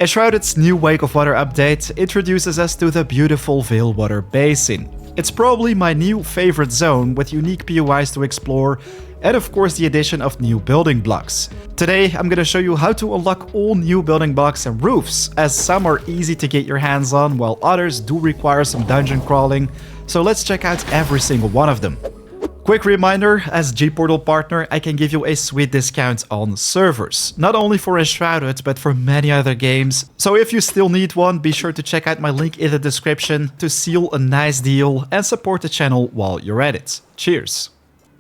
Enshrouded's new Wake of Water update introduces us to the beautiful Veilwater Basin. It's probably my new favorite zone with unique POIs to explore and of course the addition of new building blocks. Today I'm gonna show you how to unlock all new building blocks and roofs, as some are easy to get your hands on while others do require some dungeon crawling, so let's check out every single one of them. Quick reminder, as G-Portal partner, I can give you a sweet discount on servers. Not only for Enshrouded, but for many other games. So if you still need one, be sure to check out my link in the description to seal a nice deal and support the channel while you're at it. Cheers!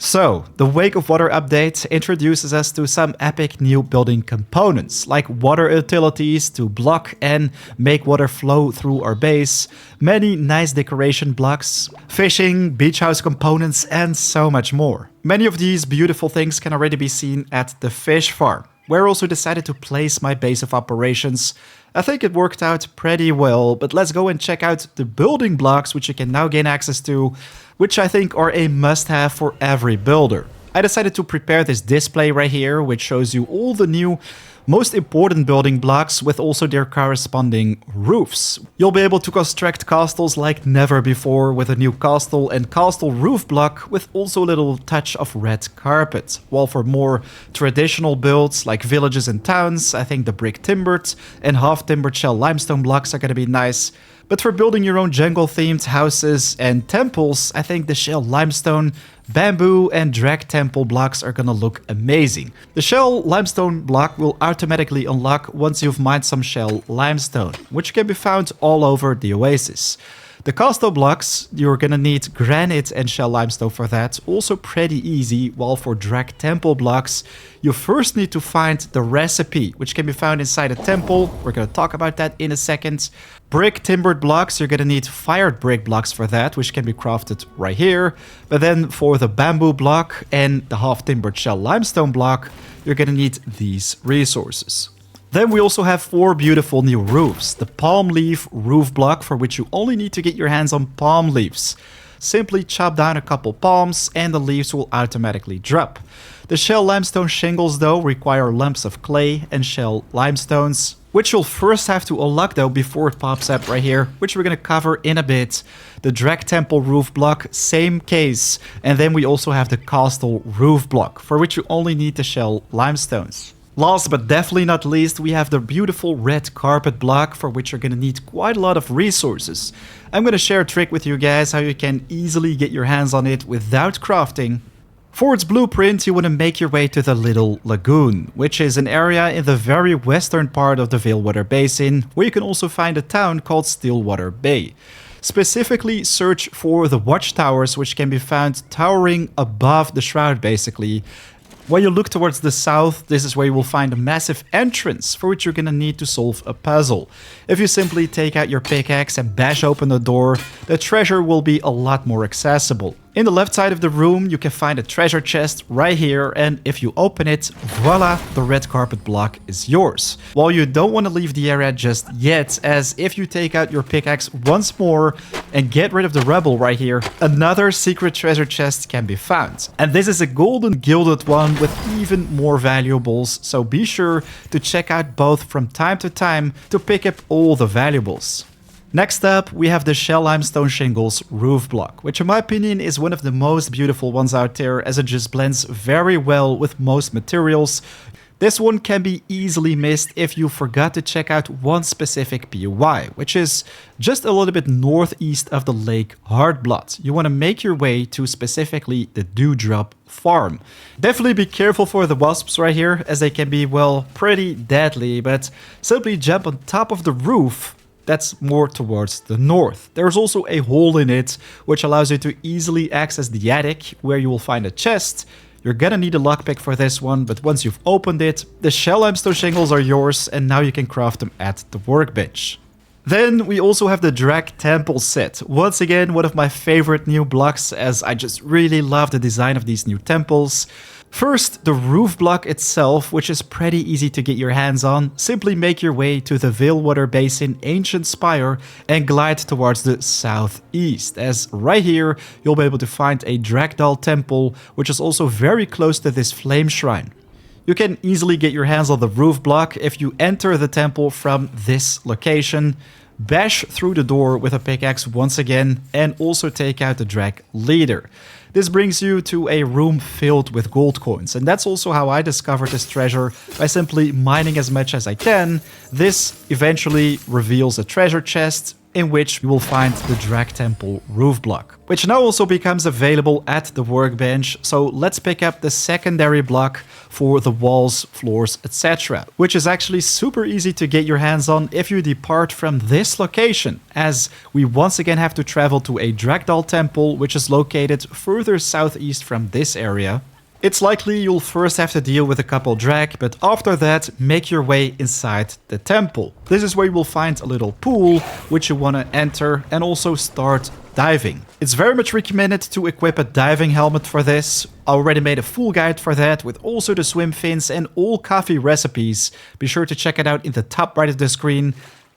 So, the Wake of Water update introduces us to some epic new building components, like water utilities to block and make water flow through our base, many nice decoration blocks, fishing, beach house components, and so much more. Many of these beautiful things can already be seen at the fish farm, where I also decided to place my base of operations. I think it worked out pretty well, but let's go and check out the building blocks which you can now gain access to, which I think are a must-have for every builder. I decided to prepare this display right here, which shows you all the new, most important building blocks with also their corresponding roofs. You'll be able to construct castles like never before with a new castle and castle roof block with also a little touch of red carpet. While for more traditional builds like villages and towns, I think the brick timbered and half timbered shell limestone blocks are gonna be nice. But for building your own jungle-themed houses and temples, I think the shell limestone, bamboo and Drak Temple blocks are gonna look amazing. The shell limestone block will automatically unlock once you've mined some shell limestone, which can be found all over the oasis. The castle blocks, you're gonna need granite and shell limestone for that, also pretty easy, while for Drak Temple blocks, you first need to find the recipe, which can be found inside a temple. We're gonna talk about that in a second. Brick timbered blocks, you're gonna need fired brick blocks for that, which can be crafted right here. But then for the bamboo block and the half timbered shell limestone block, you're gonna need these resources. Then we also have 4 beautiful new roofs. The palm leaf roof block, for which you only need to get your hands on palm leaves. Simply chop down a couple palms and the leaves will automatically drop. The shell limestone shingles though require lumps of clay and shell limestones, which you'll first have to unlock though before it pops up right here, which we're gonna cover in a bit. The Drak Temple roof block, same case. And then we also have the castle roof block, for which you only need the shell limestones. Last but definitely not least, we have the beautiful red carpet block, for which you're gonna need quite a lot of resources. I'm gonna share a trick with you guys how you can easily get your hands on it without crafting. For its blueprint, you want to make your way to the Little Lagoon, which is an area in the very western part of the Veilwater Basin, where you can also find a town called Stillwater Bay. Specifically, search for the watchtowers, which can be found towering above the shroud basically. When you look towards the south, this is where you will find a massive entrance, for which you're gonna need to solve a puzzle. If you simply take out your pickaxe and bash open the door, the treasure will be a lot more accessible. In the left side of the room, you can find a treasure chest right here, and if you open it, voila, the red carpet block is yours. While you don't want to leave the area just yet, as if you take out your pickaxe once more and get rid of the rubble right here, another secret treasure chest can be found. And this is a golden gilded one with even more valuables, so be sure to check out both from time to time to pick up all the valuables. Next up, we have the shell limestone shingles roof block, which in my opinion is one of the most beautiful ones out there, as it just blends very well with most materials. This one can be easily missed if you forgot to check out one specific POI, which is just a little bit northeast of the lake Heartblood. You want to make your way to specifically the Dewdrop farm. Definitely be careful for the wasps right here, as they can be, well, pretty deadly, but simply jump on top of the roof. That's more towards the north. There's also a hole in it, which allows you to easily access the attic, where you will find a chest. You're gonna need a lockpick for this one, but once you've opened it, the shell limestone shingles are yours, and now you can craft them at the workbench. Then we also have the Drak Temple set. Once again, one of my favorite new blocks, as I just really love the design of these new temples. First, the roof block itself, which is pretty easy to get your hands on. Simply make your way to the Veilwater Basin Ancient Spire and glide towards the southeast, as right here you'll be able to find a Drak Temple, which is also very close to this flame shrine. You can easily get your hands on the roof block if you enter the temple from this location, bash through the door with a pickaxe once again, and also take out the Drak leader. This brings you to a room filled with gold coins, and that's also how I discovered this treasure, by simply mining as much as I can. This eventually reveals a treasure chest in which you will find the Drak Temple roof block, which now also becomes available at the workbench. So let's pick up the secondary block for the walls, floors, etc., which is actually super easy to get your hands on if you depart from this location, as we once again have to travel to a Drak Temple, which is located further southeast from this area. It's likely you'll first have to deal with a couple Drak, but after that, make your way inside the temple. This is where you will find a little pool, which you want to enter and also start diving. It's very much recommended to equip a diving helmet for this. I already made a full guide for that with also the swim fins and all coffee recipes. Be sure to check it out in the top right of the screen.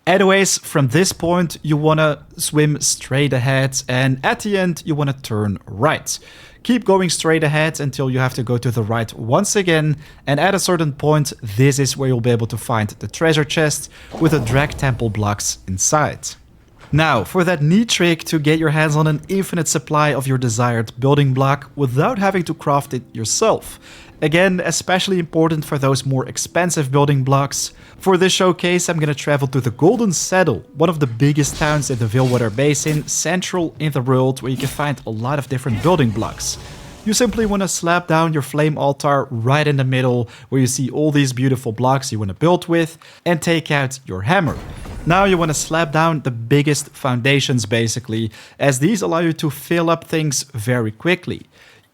Anyways, from this point, you want to swim straight ahead, and at the end, you want to turn right. Keep going straight ahead until you have to go to the right once again, and at a certain point, this is where you'll be able to find the treasure chest with the Drak Temple Blocks inside. Now, for that neat trick to get your hands on an infinite supply of your desired building block without having to craft it yourself. Again, especially important for those more expensive building blocks. For this showcase, I'm gonna travel to the Golden Saddle, one of the biggest towns in the Veilwater Basin, central in the world, where you can find a lot of different building blocks. You simply want to slap down your flame altar right in the middle, where you see all these beautiful blocks you want to build with, and take out your hammer. Now you want to slap down the biggest foundations basically, as these allow you to fill up things very quickly.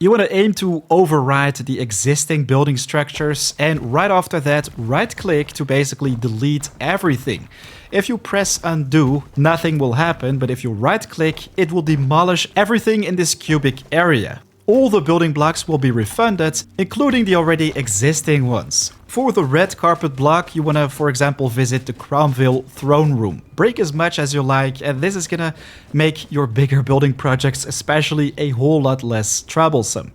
You want to aim to override the existing building structures, and right after that, right click to basically delete everything. If you press undo, nothing will happen, but if you right click, it will demolish everything in this cubic area. All the building blocks will be refunded, including the already existing ones. For the red carpet block, you want to, for example, visit the Cromwell throne room. Break as much as you like, and this is gonna make your bigger building projects especially a whole lot less troublesome.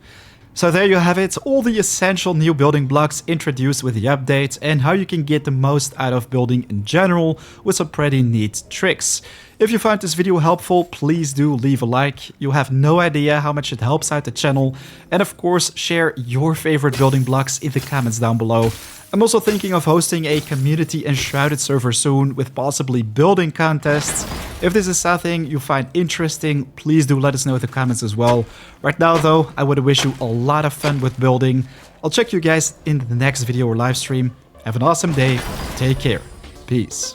So there you have it, all the essential new building blocks introduced with the update, and how you can get the most out of building in general with some pretty neat tricks. If you found this video helpful, please do leave a like. You have no idea how much it helps out the channel. And of course, share your favorite building blocks in the comments down below. I'm also thinking of hosting a community Enshrouded server soon with possibly building contests. If this is something you find interesting, please do let us know in the comments as well. Right now though, I want to wish you a lot of fun with building. I'll check you guys in the next video or live stream. Have an awesome day. Take care. Peace.